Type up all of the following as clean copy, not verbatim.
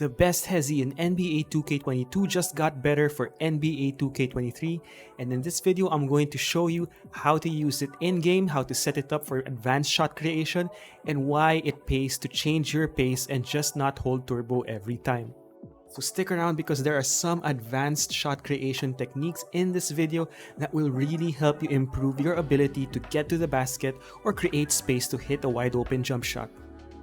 The best Hesi in NBA 2K22 just got better for NBA 2K23, and in this video I'm going to show you how to use it in-game, how to set it up for advanced shot creation, and why it pays to change your pace and just not hold turbo every time. So stick around because there are some advanced shot creation techniques in this video that will really help you improve your ability to get to the basket or create space to hit a wide open jump shot.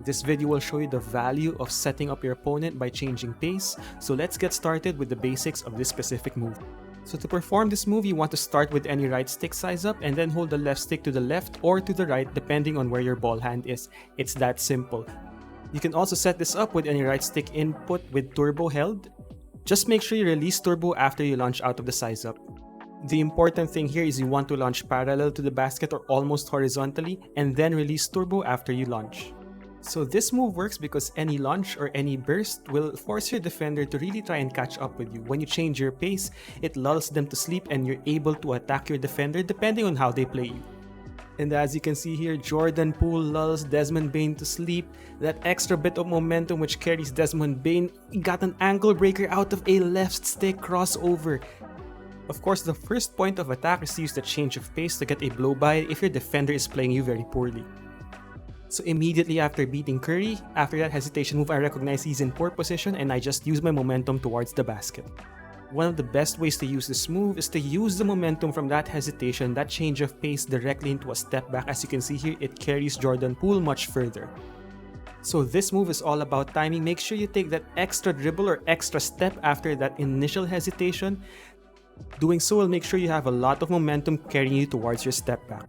This video will show you the value of setting up your opponent by changing pace, so let's get started with the basics of this specific move. So to perform this move, you want to start with any right stick size up and then hold the left stick to the left or to the right depending on where your ball hand is. It's that simple. You can also set this up with any right stick input with turbo held. Just make sure you release turbo after you launch out of the size up. The important thing here is you want to launch parallel to the basket or almost horizontally and then release turbo after you launch. So this move works because any launch or any burst will force your defender to really try and catch up with you. When you change your pace, it lulls them to sleep and you're able to attack your defender depending on how they play you. And as you can see here, Jordan Poole lulls Desmond Bane to sleep. That extra bit of momentum which carries Desmond Bane got an ankle breaker out of a left stick crossover. Of course, the first point of attack is to use the change of pace to get a blow by if your defender is playing you very poorly. So immediately after beating Curry, after that hesitation move, I recognize he's in poor position and I just use my momentum towards the basket. One of the best ways to use this move is to use the momentum from that hesitation, that change of pace directly into a step back. As you can see here, it carries Jordan Poole much further. So this move is all about timing. Make sure you take that extra dribble or extra step after that initial hesitation. Doing so will make sure you have a lot of momentum carrying you towards your step back.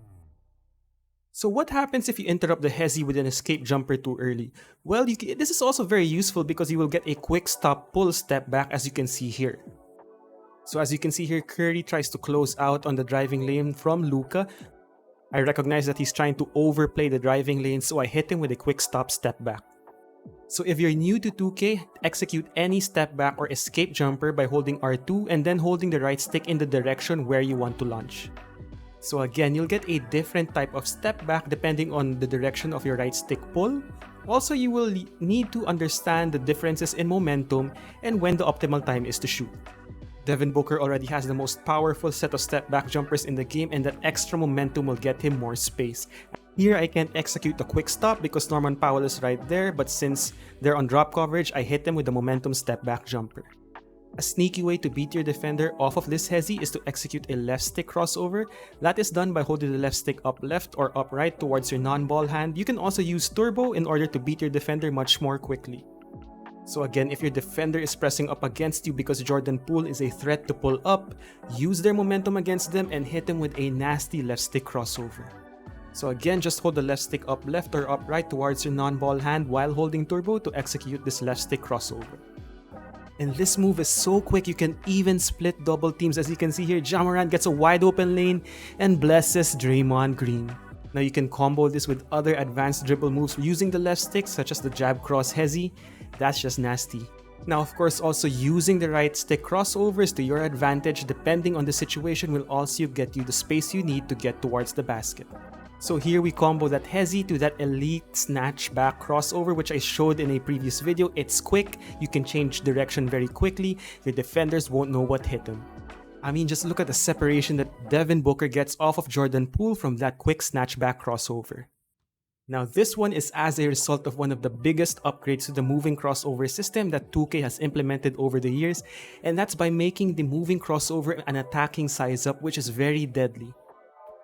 So what happens if you interrupt the Hesi with an escape jumper too early? Well, this is also very useful because you will get a quick stop pull step back as you can see here. So as you can see here, Curry tries to close out on the driving lane from Luka. I recognize that he's trying to overplay the driving lane, so I hit him with a quick stop step back. So if you're new to 2K, execute any step back or escape jumper by holding R2 and then holding the right stick in the direction where you want to launch. So again, you'll get a different type of step back depending on the direction of your right stick pull. Also, you will need to understand the differences in momentum and when the optimal time is to shoot. Devin Booker already has the most powerful set of step back jumpers in the game, and that extra momentum will get him more space. Here, I can't execute a quick stop because Norman Powell is right there, but since they're on drop coverage, I hit them with the momentum step back jumper. A sneaky way to beat your defender off of this Hesi is to execute a left stick crossover. That is done by holding the left stick up left or up right towards your non-ball hand. You can also use turbo in order to beat your defender much more quickly. So again, if your defender is pressing up against you because Jordan Poole is a threat to pull up, use their momentum against them and hit them with a nasty left stick crossover. So again, just hold the left stick up left or up right towards your non-ball hand while holding turbo to execute this left stick crossover. And this move is so quick, you can even split double teams. As you can see here, Ja Morant gets a wide open lane and blesses Draymond Green. Now you can combo this with other advanced dribble moves using the left stick, such as the jab cross Hesi. That's just nasty. Now of course, also using the right stick crossovers to your advantage depending on the situation will also get you the space you need to get towards the basket. So here we combo that Hesi to that elite snatch back crossover which I showed in a previous video. It's quick, you can change direction very quickly, your defenders won't know what hit them. I mean, just look at the separation that Devin Booker gets off of Jordan Poole from that quick snatch back crossover. Now this one is as a result of one of the biggest upgrades to the moving crossover system that 2K has implemented over the years, and that's by making the moving crossover an attacking size up which is very deadly.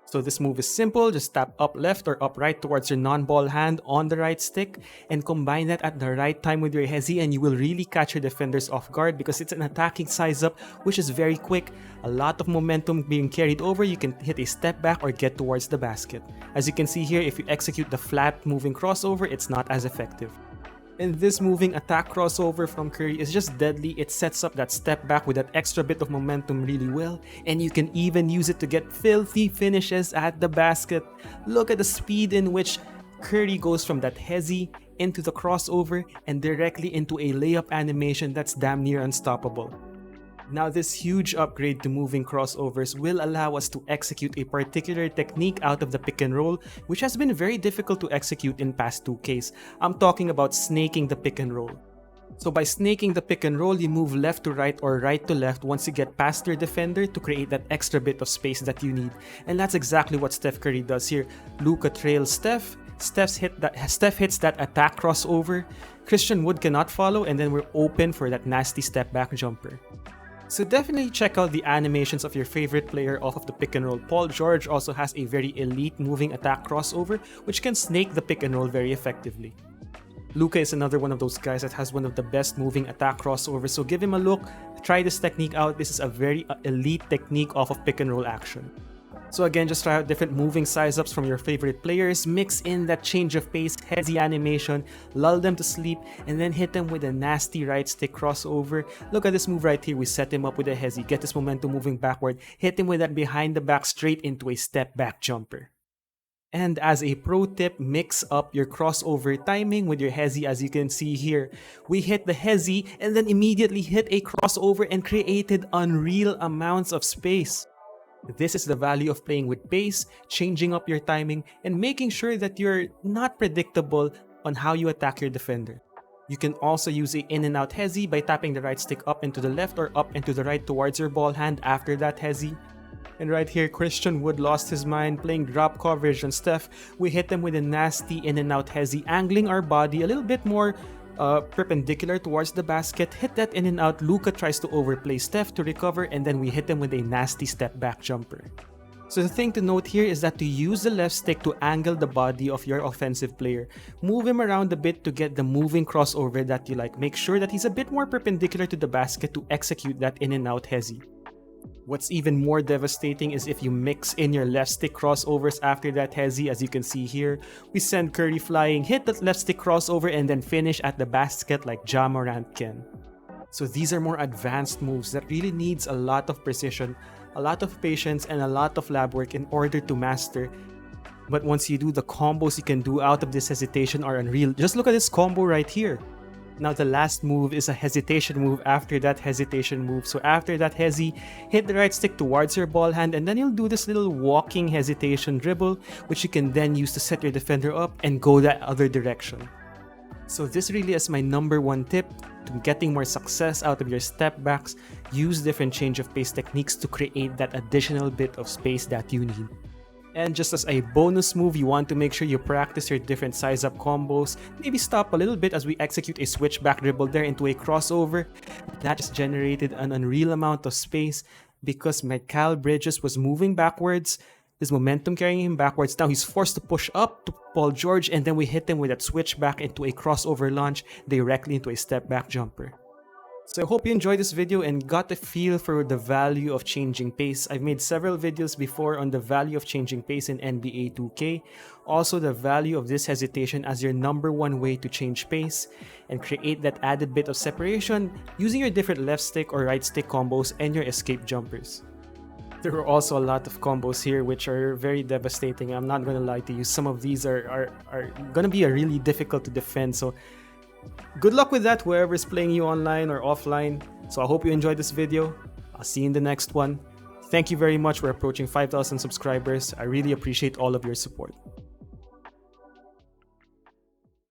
So this move is simple, just tap up left or up right towards your non-ball hand on the right stick and combine that at the right time with your Hesi and you will really catch your defenders off guard because it's an attacking size up which is very quick, a lot of momentum being carried over, you can hit a step back or get towards the basket. As you can see here, if you execute the flat moving crossover, it's not as effective. And this moving attack crossover from Curry is just deadly. It sets up that step back with that extra bit of momentum really well, and you can even use it to get filthy finishes at the basket. Look at the speed in which Curry goes from that Hesi into the crossover and directly into a layup animation that's damn near unstoppable. Now this huge upgrade to moving crossovers will allow us to execute a particular technique out of the pick and roll, which has been very difficult to execute in past 2Ks. I'm talking about snaking the pick and roll. So by snaking the pick and roll, you move left to right or right to left once you get past your defender to create that extra bit of space that you need. And that's exactly what Steph Curry does here. Luka trails Steph. Steph hits that attack crossover. Christian Wood cannot follow, and then we're open for that nasty step back jumper. So definitely check out the animations of your favorite player off of the pick and roll. Paul George also has a very elite moving attack crossover, which can snake the pick and roll very effectively. Luka is another one of those guys that has one of the best moving attack crossovers, so give him a look, try this technique out. This is a very elite technique off of pick and roll action. So again, just try out different moving size-ups from your favorite players, mix in that change of pace, Hesi animation, lull them to sleep, and then hit them with a nasty right stick crossover. Look at this move right here, we set him up with a Hesi, get this momentum moving backward, hit him with that behind the back straight into a step back jumper. And as a pro tip, mix up your crossover timing with your Hesi. As you can see here, we hit the Hesi and then immediately hit a crossover and created unreal amounts of space. This is the value of playing with pace, changing up your timing, and making sure that you're not predictable on how you attack your defender. You can also use a in and out Hesi by tapping the right stick up into the left or up into the right towards your ball hand after that Hesi. And right here, Christian Wood lost his mind playing drop coverage on Steph. We hit them with a nasty in and out Hesi, angling our body a little bit more perpendicular towards the basket. Hit that in and out. Luka tries to overplay Steph to recover, and then we hit him with a nasty step back jumper. So the thing to note here is that to use the left stick to angle the body of your offensive player, move him around a bit to get the moving crossover that you like. Make sure that he's a bit more perpendicular to the basket to execute that in and out Hesi. What's even more devastating is if you mix in your left stick crossovers after that Hesi. As you can see here, we send Curry flying, hit that left stick crossover, and then finish at the basket like Ja Morant can. So these are more advanced moves that really needs a lot of precision, a lot of patience, and a lot of lab work in order to master. But once you do, the combos you can do out of this hesitation are unreal. Just look at this combo right here. Now the last move is a hesitation move after that hesitation move. So after that Hesi, hit the right stick towards your ball hand, and then you'll do this little walking hesitation dribble, which you can then use to set your defender up and go that other direction. So this really is my number one tip to getting more success out of your step backs. Use different change of pace techniques to create that additional bit of space that you need. And just as a bonus move, you want to make sure you practice your different size-up combos. Maybe stop a little bit as we execute a switch-back dribble there into a crossover. That just generated an unreal amount of space because Mikal Bridges was moving backwards. His momentum carrying him backwards. Now he's forced to push up to Paul George, and then we hit him with that switch-back into a crossover launch directly into a step-back jumper. So I hope you enjoyed this video and got a feel for the value of changing pace. I've made several videos before on the value of changing pace in NBA 2K. Also the value of this hesitation as your number one way to change pace and create that added bit of separation using your different left stick or right stick combos and your escape jumpers. There are also a lot of combos here which are very devastating. I'm not gonna lie to you. Some of these are gonna be really difficult to defend. So good luck with that, whoever's playing you online or offline. So I hope you enjoyed this video. I'll see you in the next one. Thank you very much. We're approaching 5,000 subscribers. I really appreciate all of your support.